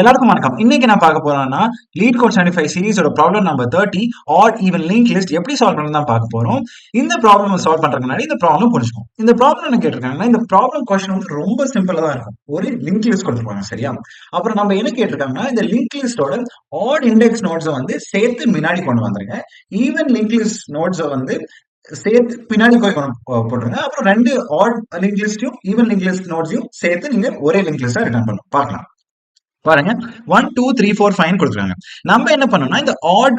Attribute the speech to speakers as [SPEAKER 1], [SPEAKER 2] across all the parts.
[SPEAKER 1] எல்லாருக்கும் வணக்கம். இன்னைக்கு நான் பார்க்க போறேன்னா லீட் கோட் 75 சீரிஸோட problem number 30 odd even link list எப்படி சால்வ் பண்ணணும் தான் பார்க்க போறோம். இந்த ப்ராப்ளம் சால்வ் பண்றதுக்கு முன்னாடி இந்த ப்ராப்ளம் புரிஞ்சுக்கும். இந்த ப்ராப்ளம் என்ன கேட்டிருக்காங்கன்னா, இந்த ப்ராப்ளம் கொஸ்டின் வந்து ரொம்ப சிம்பிளா தான் இருக்கும். ஒரு லிங்க் லிஸ்ட் கொடுத்துருப்பாங்க, சரியா? அப்புறம் நம்ம என்ன கேட்டிருக்காங்கன்னா, இந்த லிங்க் லிஸ்டோட ஆட் இண்டெக்ஸ் நோட்ஸை வந்து சேர்த்து முன்னாடி கொண்டு வந்துருங்க. ஈவன் லிங்க் லிஸ்ட் நோட்ஸை வந்து சேர்த்து பின்னாடி போய் போட்டுருங்க. அப்புறம் ரெண்டு ஆட் லிங்க் லிஸ்டையும் ஈவன் லிங்க் லிஸ்ட் நோட்ஸையும் சேர்த்து நீங்க ஒரே லிங்க் லிஸ்டா ரிட்டர்ன் பண்ணணும். பார்க்கலாம். பாருங்க 1 2 3 4 5 கொடுத்துருக்காங்க. நம்ம என்ன பண்ணணும்னா இந்த ஆட்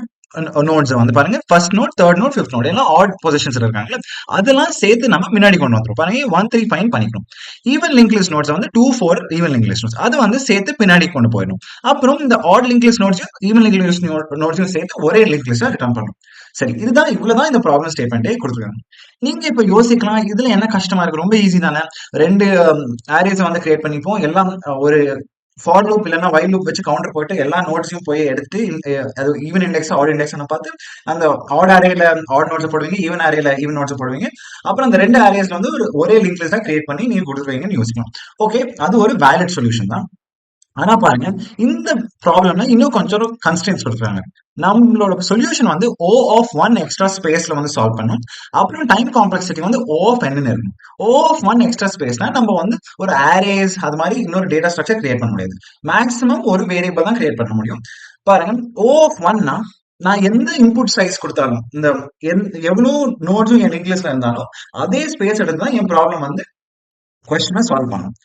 [SPEAKER 1] நோட்ஸ் வந்து பாருங்க first node, third node, fifth node எல்லாம் ஆட் பொசிஷன்ஸ் இருக்காங்கல்ல, அதெல்லாம் சேர்த்து நம்ம முன்னாடி கொண்டு வந்துரும். பாருங்க 1 3 5 பண்ணிக்கணும். ஈவன் லிங்க் லிஸ்ட் நோட்ஸ் வந்து 2 4 ஈவன் லிங்க் லிஸ்ட் நோட்ஸ் அது வந்து சேர்த்து பின்னாடி கொண்டு போயிடணும். அப்புறம் இந்த ஆட் லிங்க் லிஸ்ட் நோட்ஸையும் ஈவன் லிங்க் லிஸ்ட் நோட்ஸையும் சேர்த்து ஒரே லிங்க் லிஸ்டா ரிட்டர்ன் பண்ணணும். சரி, இதுதான் இவ்வளவுதான் இந்த ப்ராப்ளம் ஸ்டேட்மெண்ட்டே கொடுத்துருக்காங்க. நீங்க இப்ப யோசிக்கலாம், இதுல என்ன கஷ்டமா இருக்கு, ரொம்ப ஈஸி தானே. ரெண்டு ஆரேஸ் வந்து கிரியேட் பண்ணிப்போம், எல்லாம் ஒரு ஃபார் லூப் இல்லைன்னா வைல் லூப் வச்சு கவுண்டர் போயிட்டு எல்லா நோட்ஸையும் போய் எடுத்து அது ஈவன் இண்டெக்ஸ் ஆட் இண்டெக்ஸ் பார்த்து அந்த ஆட் அரேல ஆட் நோட்ஸ் போடுவீங்க, ஈவன் அரேல ஈவன் நோட்ஸ் போடுவீங்க. அப்புறம் அந்த ரெண்டு அரேஸ்ல வந்து ஒரே லிங்க் லிஸ்டா கிரியேட் பண்ணி நீங்க கொடுத்துருவீங்கன்னு யோசிக்கலாம். ஓகே, அது ஒரு வேலிட் சொல்யூஷன் தான். ஆனா பாருங்க, இந்த ப்ராப்ளம்ல இன்னும் கொஞ்சம் கன்ஸ்டன்ஸ் கொடுக்குறாங்க. நம்மளோட சொல்யூஷன் வந்து O of 1 எக்ஸ்ட்ரா ஸ்பேஸ்ல வந்து சால்வ் பண்ணும். அப்புறம் டைம் காம்ப்ளெக்சிட்டி வந்து O of n இருக்கும். O of 1 எக்ஸ்ட்ரா ஸ்பேஸ்னா நம்ம வந்து ஒரு அரேஸ் அது மாதிரி இன்னொரு டேட்டா ஸ்ட்ரக்சர் கிரியேட் பண்ண முடியாது. மேக்ஸிமம் ஒரு வேரியபிள் தான் கிரியேட் பண்ண முடியும். பாருங்க, O of 1னா நான் எந்த இன்புட் சைஸ் கொடுத்தாலும், இந்த எவ்வளவு நோட்ஸும் என் லிங்க் லிஸ்ட்ல இருந்தாலும் அதே ஸ்பேஸ் எடுத்து தான் என் ப்ராப்ளம் வந்து கொஸ்டினை சால்வ் பண்ணும்.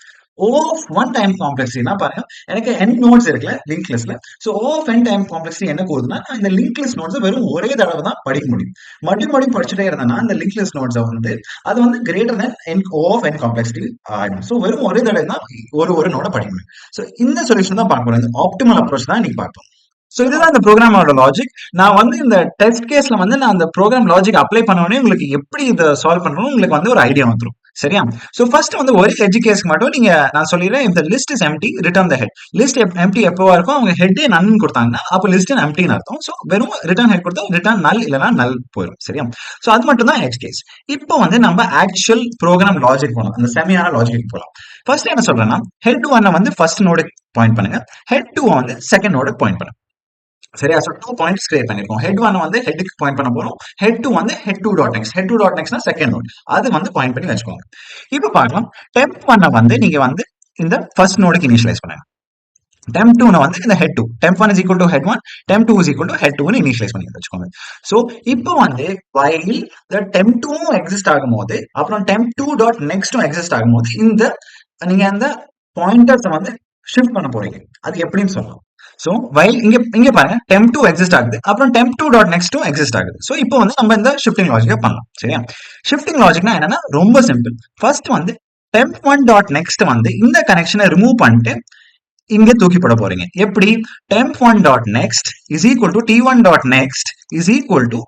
[SPEAKER 1] O of 1 டைம் காம்ப்ளெக்சிட்டினா பாருங்க, எனக்கு n நோட்ஸ் இருக்குல்ல லிங்க் லிஸ்ட்ல. So O of n time complexity என்ன போகுதுன்னா, நான் இந்த லிங்க் லிஸ்ட் நோட்ஸ் வெறும் ஒரே தடவை தான் படிக்க முடியும். மறுபடியும் படிச்சுட்டே இருந்தேன்னா இந்த லிங்க் லிஸ்ட் நோட்ஸ் வந்து அது வந்து greater than O of n complexity ஆயிடும். சோ வெறும் ஒரே தடவை தான் ஒரு நோட படிக்க முடியும். சோ இந்த சொல்யூஷன் தான் பார்க்க போறோம். இந்த ஆப்டிமல் அப்ரோச் தான் இன்னைக்கு பார்ப்போம். சோ இதுதான் இந்த ப்ரோக்ராமோட லாஜிக். நான் வந்து இந்த டெஸ்ட் கேஸ்ல வந்து நான் அந்த ப்ரோக்ராம் லாஜிக் அப்ளை பண்ணோடனே உங்களுக்கு எப்படி இதை சால்வ் பண்ணணும் உங்களுக்கு வந்து ஒரு ஐடியா வந்துடும், சரியா? சோ ஃபர்ஸ்ட் வந்து ஒரு எட்ஜ் கேஸ்க்கு மட்டும் நீங்க நான் சொல்லிடுறேன், இந்த list is empty return the head. List empty எப்பவா இருக்கும், அவங்க ஹெட்டே நன் கொடுத்தாங்கன்னா அப்போ லிஸ்ட் எம்டின்னு அர்த்தம். சோ வெறும் ரிட்டர்ன் ஹெட் கொடுத்தா ரிட்டர்ன் நல் இல்லைன்னா நல் போயிடும், சரியா? சோ அது மட்டும் தான் எட்ஜ் கேஸ். இப்போ வந்து நம்ம ஆக்சுவல் ப்ரோக்ராம் லாஜிக் போகலாம், அந்த செமியான லாஜிக் போகலாம். ஃபர்ஸ்ட் என்ன சொல்றேன்னா, ஹெட் 1 வந்து ஃபர்ஸ்ட் நோடு பாயிண்ட் பண்ணுங்க, ஹெட் 2 வந்து செகண்ட் நோடு பாயிண்ட் பண்ணுங்க, சரியா? சோ 2 பாயிண்ட்ஸ் கிரியேட் பண்ணிருக்கோம். ஹெட் 1 வந்து ஹெட்க்கு பாயிண்ட் பண்ண போறோம், ஹெட் 2 வந்து head 2 dot next. Head 2 dot நெக்ஸ்ட்னா செகண்ட் நோட், அது வந்து பாயிண்ட் பண்ணி வச்சுக்கோங்க. இப்போ பார்க்கலாம், டெம்ப் 1 வந்து நீங்க வந்து இந்த ஃபர்ஸ்ட் நோடுக்கு இனிஷியலைஸ் பண்ணுங்க. டெம்ப் 2 வந்து இந்த head 2, temp 1 is equal to head 1, temp 2 is equal to head 2 ன்னு இனிஷியலைஸ் பண்ணி வச்சுக்கோங்க. சோ இப்போ வந்து while the temp 2 எக்ஸிஸ்ட் ஆகும்போது அப்புறம் temp 2 டாட் நெக்ஸ்டும் எக்ஸிஸ்ட் ஆகும்போது இந்த நீங்க அந்த பாயிண்டர்ஸ் வந்து ஷிஃப்ட் பண்ண போறீங்க. அது எப்படின்னு சொல்லலாம். சோ while இங்க பாருங்க temp 2 எக்ஸிஸ்ட் ஆகுது, அப்புறம் temp 2 டாட் நெக்ஸ்டும் எக்ஸிஸ்ட் ஆகுது. சோ இப்போ வந்து நம்ம இந்த ஷிஃப்டிங் லாஜிக்கை பண்ணலாம், சரியா? ஷிஃப்டிங் லாஜிக்னா என்னன்னா ரொம்ப சிம்பிள். ஃபர்ஸ்ட் வந்து temp 1 டாட் நெக்ஸ்ட் வந்து இந்த கனெக்ஷனை ரிமூவ் பண்ணிட்டு இங்க தூக்கி போட போறீங்க. எப்படி? temp 1 dot next is equal to t1 dot next is equal to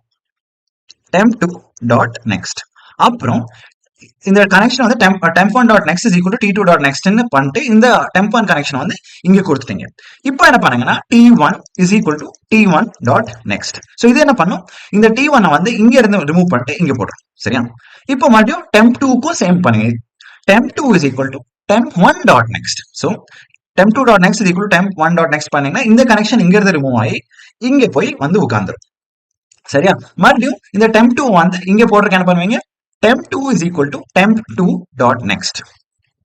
[SPEAKER 1] temp 2 dot next. அப்புறம் இந்த கனெக்ஷன் வந்து temp 1 dot next is equal to t2 dot நெக்ஸ்ட்னு பண்ணிட்டு இந்த temp 1 கனெக்ஷன் வந்து இங்க கொடுத்துட்டீங்க. இப்போ என்ன பண்ணுங்கன்னா t1 is equal to t1 dot next. So இது என்ன பண்ணும், இந்த t1 வந்து இங்க இருந்து ரிமூவ் பண்ணிட்டு இங்க போடுறோம், சரியா? இப்போ மறுபடியும் temp 2க்கும் சேம் பண்ணுங்க. temp 2 is equal to temp 1 dot next. So temp 2 dot next is equal to temp 1 dot next பண்ணீங்கன்னா இந்த கனெக்ஷன் இங்க இருந்து ரிமூவ் ஆகி இங்க போய் வந்து உட்கார்ந்துரும், சரியா? மறுபடியும் இந்த temp 2 வந்து இங்க போடுறதுக்கு என்ன பண்ணுவீங்க, temp 2 is equal to temp 2 dot next.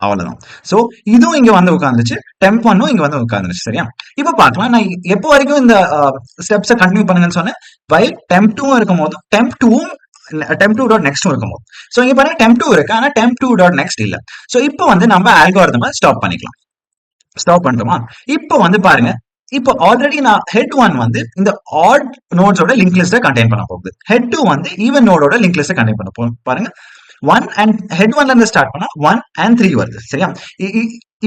[SPEAKER 1] அவ்வளவுதான். சோ இதுவும் இங்க வந்து உட்கார்ந்துச்சு, temp 1ம் இங்க வந்து உட்கார்ந்துச்சு, சரியா? இப்போ பார்க்கலாம், நான் எப்போ வரைக்கும் இந்த ஸ்டெப்ஸை கண்டினியூ பண்ணுங்கன்னு சொன்னேன். while temp 2 இருக்கும் போது temp 2ம் temp 2 டாட் நெக்ஸ்டும் இருக்கும் போது. சோ இங்க பாருங்க temp 2 இருக்கு, ஆனா temp 2 டாட் நெக்ஸ்ட் இல்ல. சோ இப்போ வந்து நம்ம அல்காரிதமை ஸ்டாப் பண்ணிக்கலாம். ஸ்டாப் பண்ணிட்டோமா? இப்போ வந்து பாருங்க, இப்போ ஆல்ரெடி நான் ஹெட் 1 வந்து இந்த ஆட் நோட்ஸோட லிங்க் லிஸ்ட்டை கண்டெயின் பண்ண போகுது, ஹெட் 2 வந்து ஈவன் நோடோட லிங்க் லிஸ்ட்டை கண்டெயின் பண்ண போகுது. பாருங்க 1 அண்ட் ஹெட் 1ல இருந்து ஸ்டார்ட் பண்ணா 1 and 3 வருது, சரியா?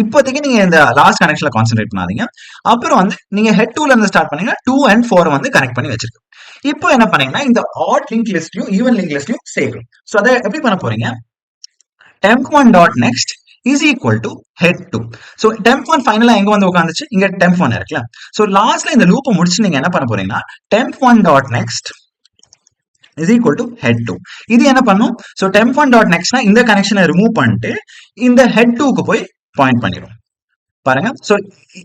[SPEAKER 1] இப்போதைக்கு நீங்க இந்த லாஸ்ட் கனெக்ஷன்ல கான்சென்ட்ரேட் பண்ணாதீங்க. அப்புறம் வந்து நீங்க ஹெட் 2ல இருந்து ஸ்டார்ட் பண்ணீங்கன்னா 2 and 4 வந்து கனெக்ட் பண்ணி வச்சிருக்கு. இப்போ என்ன பண்ணீங்கன்னா இந்த ஆட் லிங்க் லிஸ்ட்டையும் ஈவன் லிங்க் லிஸ்ட்டையும் சேர்க்கணும். சோ அதை எப்படி பண்ண போறீங்க, temp 1 dot next is equal to head 2. So temp 1 ஃபைனலா எங்க வந்து உட்கார்ந்துச்சு, இங்க temp 1 இருக்குல்ல. சோ லாஸ்ட்ல இந்த லூப்பை முடிச்சு நீங்க என்ன பண்ண போறீங்கன்னா temp 1 dot next is equal to head 2. இது என்ன பண்ணும், சோ temp 1 டாட் நெக்ஸ்ட்னா இந்த கனெக்ஷனை ரிமூவ் பண்ணிட்டு இந்த head 2க்கு போய் பாயிண்ட் பண்ணிடும். பாருங்க. சோ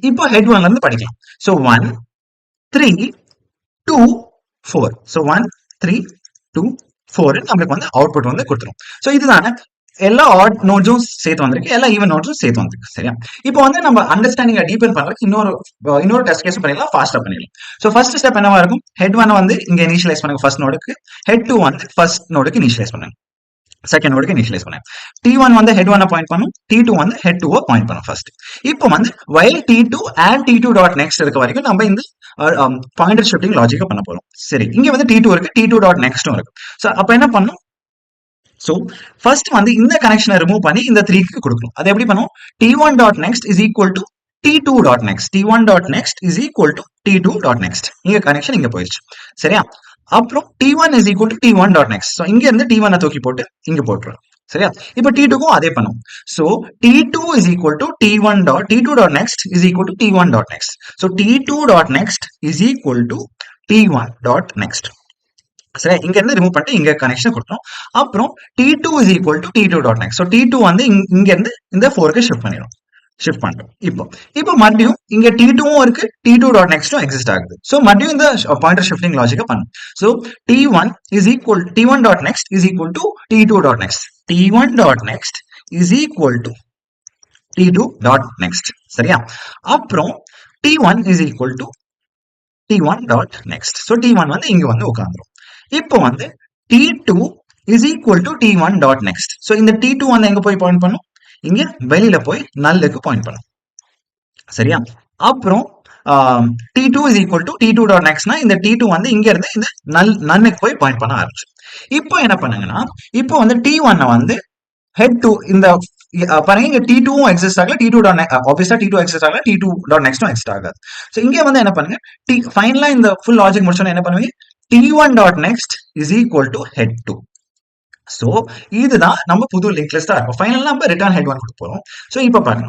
[SPEAKER 1] இப்போ ஹெட் 1ல இருந்து படிக்கலாம். சோ 1 3 2 4. சோ 1 3 2 4 நமக்கு வந்து அவுட்புட் வந்து கொடுத்துரும். சோ இதுதானே எல்லா ஆட் நோட்ஸும் சேர்த்து வந்திருக்கு, எல்லா ஈவன் நோட்ஸும் சேர்த்து வந்திருக்கு. சரியா? இப்போ வந்து நம்ம அண்டர்ஸ்டாண்டிங் டீபன் பண்றதுக்கு இன்னொரு டெஸ்ட் கேஸ் பண்ணிடலாம், ஃபாஸ்டா பண்ணிடலாம். சோ ஃபர்ஸ்ட் ஸ்டெப் என்னவா இருக்கும்? ஹெட் 1 வந்து இங்க இனிஷியலைஸ் பண்ணுங்க ஃபர்ஸ்ட் நோடுக்கு, ஹெட் 2 வந்து ஃபர்ஸ்ட் நோடுக்கு இனிஷியலைஸ் பண்ணுங்க, செகண்ட் நோடுக்கு இனிஷியலைஸ் பண்ணேன். T1 வந்து ஹெட் 1 பாயிண்ட் பண்ணும், T2 வந்து ஹெட் 2 பாயிண்ட் பண்ணும் ஃபர்ஸ்ட். இப்போ வந்து while T2 and T2 dot next இருக்க வரைக்கும் நம்ம இந்த பாயிண்டர் ஷிஃப்டிங் லாஜிக்கை பண்ண போறோம். சரி, இங்க வந்து T2 இருக்கு, T2 டாட் நெக்ஸ்டும் இருக்கு. சோ அப்ப என்ன பண்ணும்? சோ ஃபர்ஸ்ட் வந்து இந்த கனெக்ஷனை ரிமூவ் பண்ணி இந்த 3க்கு கொடுக்கணும். அது எப்படி பண்ணும்? T1 dot next is equal to T2 dot next, T1 dot next is equal to T2 dot next. இங்க கனெக்ஷன் இங்க போயிடுச்சு. சரியா? அப்புறம் T1 is equal to T1 dot next. So இங்க இருந்து T1 தூக்கி போட்டு இங்க போட்டுரும். சரியா? இப்போ T2க்கும் அதே பண்ணும். So T2 is equal to T1 dot T2 dot next is equal to T1 dot next. So T2 dot next is equal to T1 dot next. சரி, இங்க இருந்து ரிமூவ் பண்ணிட்டு இங்க கனெக்ஷன் கொடுத்தோம். அப்புறம் T2 is equal to T2 dot next. So T2 வந்து இங்க இருந்து இந்த 4க்கு ஷிஃப்ட் பண்ணிடும். ஷிஃப்ட் பண்ணிட்டோம். இப்போ மறுபடியும் இங்க T2வும் இருக்கு, T2 டாட் நெக்ஸ்டும் எக்ஸிஸ்ட் ஆகுது. சோ மறுபடியும் இந்த பாயிண்டர் ஷிஃப்டிங் லாஜிக்கை பண்ணும். So T1 is equal T1 dot next is equal to T2 dot next, T1 dot next is equal to T2 dot next. சரியா? அப்புறம் T1 is equal to T1 dot next. So T1 வந்து இங்க வந்து உட்கார்ந்துரும். இப்போ வந்து T2 is equal to T1 dot next. So இந்த T2 வந்து எங்க போய் பாயிண்ட் பண்ணும்? இங்க வெளியில போய் நல்லுக்கு பாயிண்ட் பண்ணும். சரியா? அப்புறம் T2 is equal to T2 dot nextனா இந்த T2 வந்து இங்க இருந்து இந்த நன்னுக்கு போய் பாயிண்ட் பண்ண ஆரம்பிச்சு. இப்போ என்ன பண்ணுங்கன்னா, இப்போ வந்து T1 வந்து ஹெட் 2 இந்த பாருங்க, இங்க T2வும் எக்ஸிஸ்ட் ஆகல, T2 டாட் ஆப்வியஸா T2 எக்ஸிஸ்ட் ஆகல, T2 டாட் நெக்ஸ்டும் எக்ஸிஸ்ட் ஆகாது. சோ இங்க வந்து என்ன பண்ணுங்க, ஃபைனலா இந்த ஃபுல் லாஜிக் முடிச்சோன்னா என்ன பண்ணுவீங்க? T1 dot next is equal to head 2. So இதுதான் நம்ம புது லிங்க் லிஸ்டா இருக்கும். ஃபைனலா நம்ம ரிட்டர்ன் ஹெட் 1 கொடுக்க போறோம். சோ இப்போ பாருங்க,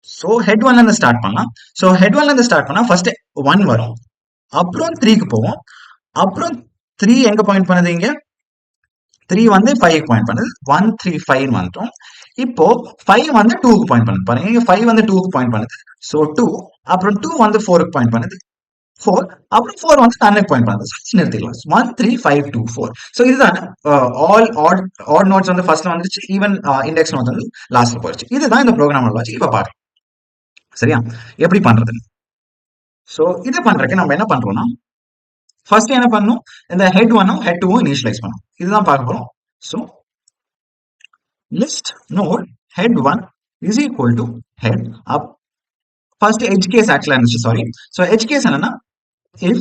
[SPEAKER 1] சோ ஹெட் 1ல இருந்து ஸ்டார்ட் பண்ணலாம். சோ ஹெட் 1ல இருந்து ஸ்டார்ட் பண்ணா ஃபர்ஸ்ட் 1 வரும், அப்புறம் 3க்கு போவோம், அப்புறம் 3 எங்க பாயிண்ட் பண்ணுது? இங்க 3 வந்து 5க்கு பாயிண்ட் பண்ணுது, 1 3 5 வந்துட்டோம். இப்போ 5 வந்து 2க்கு பாயிண்ட் பண்ணுது. பாருங்க, இங்க 5 வந்து 2க்கு பாயிண்ட் பண்ணுது. சோ 2, அப்புறம் 2 வந்து 4க்கு பாயிண்ட் பண்ணுது, 4, அப்புறம் 4 வந்து தன்னுக்கு பாயிண்ட் பண்ணுது. நிறுத்திக்கலாம். 1 3 5 2 4. சோ இதுதான் ஆல் ஆட் நோட்ஸ் வந்து ஃபர்ஸ்ட்ல வந்துருச்சு, ஈவன் இண்டெக்ஸ் நோட்ஸ் வந்து லாஸ்ட்ல போயிடுச்சு. இதுதான் இந்த ப்ரோக்ராம் லாஜிக். இப்ப பாருங்க, சரியா, எப்படி பண்றது? சோ இத பண்றதுக்கு நம்ம என்ன பண்றோம்னா, ஃபர்ஸ்ட் என்ன பண்ணணும்? இந்த ஹெட் 1ம் ஹெட் 2ம் இனிஷியலைஸ் பண்ணணும். இதுதான் பார்க்க போறோம். So list node head 1 is equal to head up. First edge case ஆக்சுவலா இருந்துச்சு, சாரி. சோ எட்ஜ் கேஸ் என்னன்னா, if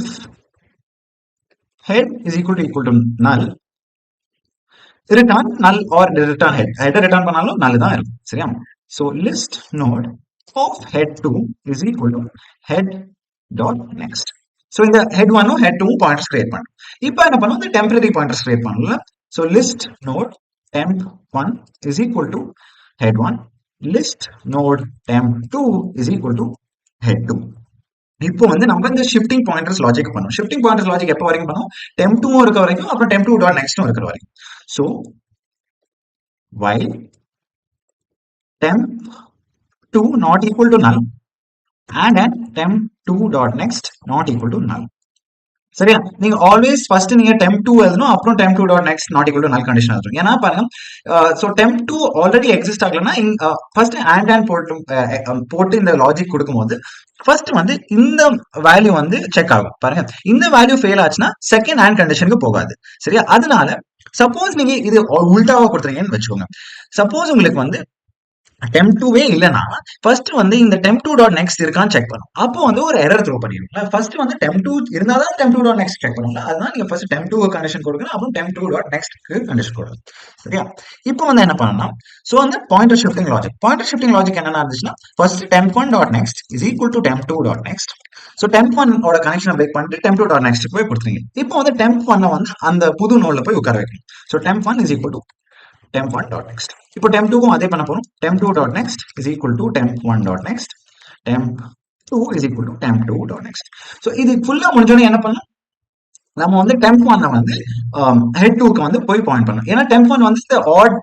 [SPEAKER 1] head is equal to null, return null or return head. head return பண்ணாலும் null தான் இருக்கும். சரியா? So list node of head 2 is equal to head dot next. So இந்த head 1 head 2 pointers create பண்ணும். இப்போ என்ன பண்ணும்? இந்த temporary pointers create பண்ணல. So list node temp 1 is equal to head 1, list node temp 2 is equal to head 2. இப்போ வந்து நம்ம இந்த ஷிஃப்டிங் பாயிண்டர்ஸ் லாஜிக் பண்ணும். ஷிஃப்டிங் பாயிண்டர்ஸ் லாஜிக் எப்போ வரைக்கும் பண்ணும்? temp 2 இருக்க வரைக்கும், அப்புறம் temp 2 dot nextம் இருக்கிற வரைக்கும். So while temp 2 not equal to null and at temp 2 dot next not equal to null. சரியா? நீங்க ஆல்வேஸ் ஃபர்ஸ்ட் நீங்க temp 2 எழுதணும், அப்புறம் temp 2 dot next not equal to null condition எழுதணும். ஏன்னா பாருங்க, சோ temp 2 ஆல்ரெடி எக்ஸிஸ்ட் ஆகலன்னா first and போட்டு இந்த லாஜிக் கொடுக்கும்போது ஃபர்ஸ்ட் வந்து இந்த வேல்யூ வந்து செக் ஆகும். பாருங்க, இந்த வேல்யூ ஃபெயில் ஆச்சுன்னா செகண்ட் and கண்டிஷனுக்கு போகாது. சரியா? அதனால சப்போஸ் நீங்க இது உல்டாவா கொடுத்துறீங்கன்னு வச்சுக்கோங்க. சப்போஸ் உங்களுக்கு வந்து temp 2வே இல்லனா ஃபர்ஸ்ட் வந்து இந்த temp 2 டாட் நெக்ஸ்ட் இருக்கான்னு செக் பண்ணும். அப்போ வந்து ஒரு எரர் த்ரோ பண்ணிடுங்க. ஃபர்ஸ்ட் வந்து temp 2 இருந்தாதான் temp 2 டாட் நெக்ஸ்ட் செக் பண்ணுங்க. அதனால நீங்க ஃபர்ஸ்ட் temp 2 கண்டிஷன் கொடுக்கணும், அப்புறம் temp 2 டாட் நெக்ஸ்ட்க்கு கண்டிஷன் கொடுக்கணும். சரியா? இப்போ வந்து என்ன பண்ணனும்னா, சோ அந்த பாயிண்டர் ஷிஃப்டிங் லாஜிக் என்னன்னா இருந்துச்சுன்னா, first temp 1 dot next is equal to temp 2 dot next. So temp 1 ஓட கனெக்ஷனை பிரேக் பண்ணிட்டு temp 2 டாட் நெக்ஸ்ட்க்கு போய் கொடுத்துறீங்க. இப்போ வந்து temp 1 வந்து அந்த புது நோட்ல போய் உட்கார வைக்கணும். So temp 1 is equal to temp 1 dot next. இப்போ temp 2க்கும் அதே பண்ண போறோம். temp 2 dot next is equal to temp 1 dot next. temp 2 is equal to temp 2 dot next. So இது ஃபுல்லா முடிஞ்சோனே என்ன பண்ணலாம்? நம்ம வந்து டெம்ப் ஒன்ல வந்து ஹெட் டூக்கு வந்து போய் பாயிண்ட் பண்ணணும். ஏன்னா டெம்ப் ஒன் வந்து இந்த ஆட்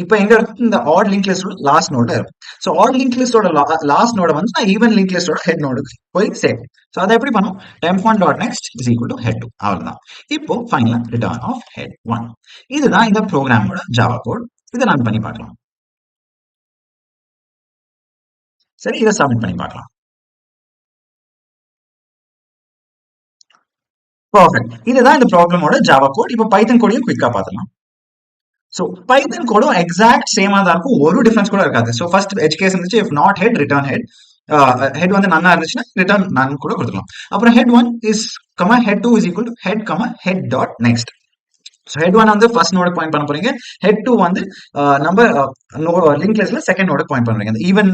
[SPEAKER 1] இப்போ எங்க இருக்கு இந்த ஆட் லிங்க் லிஸ்டோட லாஸ்ட் நோட்ல இருக்கும். ஸோ ஆட் லிங்க் லிஸ்டோட லாஸ்ட் நோட வந்து நான் ஈவன் லிங்க் லிஸ்டோட ஹெட் நோடுக்கு போய் சேர்க்கும். ஸோ அதை எப்படி பண்ணும்? Temp one dot next is equal to head two, அவ்வளவுதான். இப்போ ஃபைனலா ரிட்டர்ன் ஆஃப் ஹெட் ஒன். இதுதான் இந்த ப்ரோக்ராமோட ஜாவா கோட். இதை ரன் பண்ணி பார்க்கலாம். சரி, இதை சப்மிட் பண்ணி பார்க்கலாம். பர்ஃபெக்ட். இதுதான் இந்த ப்ராப்ளமோட ஜாவா கோட். இப்போ பைத்தன் கோடையும் குயிக்கா பார்த்துக்கலாம். ஸோ பைத்தன் கோடும் எக்ஸாக்ட் சேமா தான் இருக்கும், ஒரு டிஃபரன்ஸ் கூட இருக்காது. ஸோ ஃபர்ஸ்ட் எட்ஜ் கேஸ் இருந்துச்சு, if not head return head. Head வந்து நன்னா இருந்துச்சுன்னா ரிட்டர்ன் நன் கூட கொடுத்துக்கலாம். அப்புறம் head one is comma head two is equal to head comma head dot next. So head one வந்து ஃபர்ஸ்ட் நோடு பாயிண்ட் பண்ண போறீங்க, ஹெட் டூ வந்து நம்ம லிங்க் லிஸ்ட்ல செகண்ட் நோடு பாயிண்ட் பண்றீங்க, ஈவன்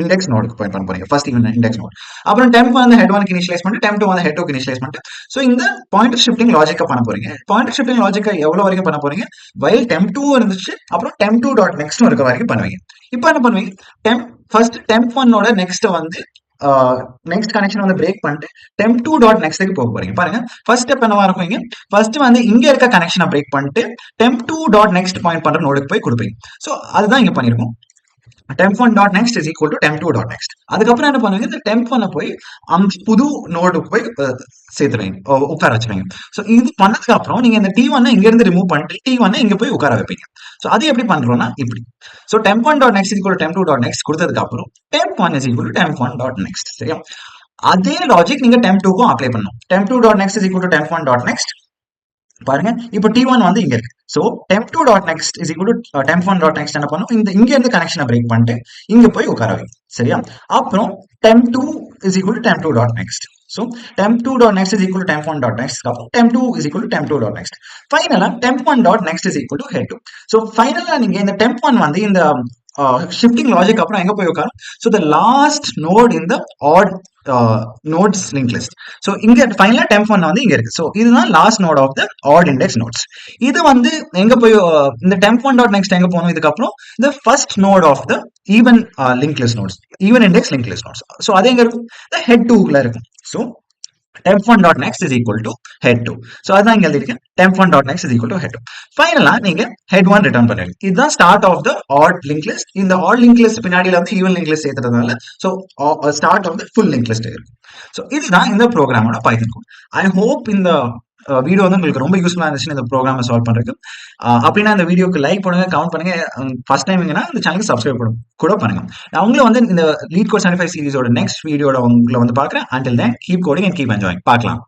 [SPEAKER 1] இண்டெக்ஸ் நோடுக்கு பாயிண்ட் பண்ண போறீங்க, ஃபர்ஸ்ட் ஈவன் இண்டெக்ஸ் நோட். அப்புறம் டெம்ப் வந்து ஹெட் ஒனுக்கு இனிஷியலைஸ் பண்ணிட்டு டெம்ப் டூ வந்து ஹெட் டூக்கு இனிஷியலைஸ் பண்ணிட்டு ஸோ இந்த பாயிண்டர் ஷிஃப்டிங் லாஜிக்கை பண்ண போறீங்க. பாயிண்டர் ஷிஃப்டிங் லாஜிக்கை எவ்வளவு வரைக்கும் பண்ண போறீங்க? வைல் டெம்ப் டூ இருந்துச்சு, அப்புறம் டெம்ப் டூ டாட் நெக்ஸ்ட் இருக்க வரைக்கும் பண்ணுவீங்க. இப்போ என்ன பண்ணுவீங்க? டெம்ப் ஃபர்ஸ்ட் டெம்ப் ஒன்னோட நெக்ஸ்ட் வந்து நெக்ஸ்ட் கனெக்ஷன் வந்து பிரேக் பண்ணிட்டு டெம்ப் டூ டாட் நெக்ஸ்ட்டுக்கு போக போறீங்க. பாருங்க ஃபர்ஸ்ட் ஸ்டெப் என்னவா இருக்கும்? ஃபர்ஸ்ட் வந்து இங்க இருக்க கனெக்ஷனை பிரேக் பண்ணிட்டு temp two dot next point பண்ற நோடுக்கு போய் கொடுப்பீங்க. ஸோ அதுதான் இங்க பண்ணிருக்கோம். temp1 dot next is equal to temp2 dot next. அதுக்கப்புறம் என்ன பண்ணுவீங்க? இந்த temp1 போய் புது நோடு போய் சேர்த்துருவீங்க, உட்கார வச்சுருவீங்க. ஸோ இது பண்ணதுக்கு அப்புறம் நீங்க இந்த T1 இங்க இருந்து ரிமூவ் பண்ணிட்டு T1 இங்க போய் உட்கார வைப்பீங்க. ஸோ அது எப்படி பண்றோம்னா இப்படி. So temp1 dot next is equal to temp2 dot next கொடுத்ததுக்கு அப்புறம் temp1 is equal to temp1 dot next. சரியா? அதே லாஜிக் நீங்க temp2க்கும் அப்ளை பண்ணணும். temp2 dot next is equal to temp1 dot next. பாருங்க இப்போ T1 வந்து இங்க இருக்கு. So temp2 dot next is equal to temp1 dot next என்ன பண்ணும்? இந்த இங்க இருந்து கனெக்ஷனை பிரேக் பண்ணிட்டு இங்க போய் உட்கார வைக்கும். சரியா? அப்புறம் temp2 is equal to temp2 dot next. So temp2 dot next is equal to temp1 dot next. அப்புறம் temp2 is equal to temp2 dot next. ஃபைனலா temp1 dot next is equal to head2. So ஃபைனலா நீங்க இந்த temp1 வந்து இந்த shifting logic அப்புறம் எங்க போய் உட்காரும்? So the last node in the odd nodes link list. So இங்க ஃபைனலா temp1 வந்து இங்க இருக்கு. ஸோ இதுதான் last node of the odd index nodes. இது வந்து எங்க போய் இந்த temp1 டாட் நெக்ஸ்ட் எங்க போகணும்? இதுக்கப்புறம் இந்த first node of the even link list nodes, even index link list nodes. So அது எங்க இருக்கும்? இந்த ஹெட் டூல இருக்கும். So temp1 dot next is equal to head 2. So அதான் இங்க எழுதிருக்கேன், temp1 dot next is equal to head 2. ஃபைனலா நீங்க head 1 ரிட்டர்ன் பண்ணுவீங்க. இதுதான் start of the add link list. இந்த ஆட் லிங்க் லிஸ்ட் பின்னாடில வந்து ஈவன் லிங்க் லிஸ்ட் சேர்த்துறதுனால so start of the full link list இருக்கும். சோ இதுதான் இந்த ப்ரோக்ராமோட பைத்தன் கோட். ஐ ஹோப் இந்த வீடியோ வந்து உங்களுக்கு ரொம்ப யூஸ்ஃபுல்லா இருந்துச்சுன்னு இந்த ப்ரோக்ராமை சால்வ் பண்றதுக்கு. அப்படின்னா இந்த வீடியோக்கு லைக் பண்ணுங்க, கமெண்ட் பண்ணுங்க. ஃபர்ஸ்ட் டைம்ங்கன்னா இந்த சேனலுக்கு சப்ஸ்கிரைப் கூட பண்ணுங்க. அவங்களும் வந்து இந்த லீட் கோட் 75 சீரிஸோட நெக்ஸ்ட் வீடியோட உங்களை வந்து பார்க்குறேன். Until then keep coding and keep enjoying. பார்க்கலாம்.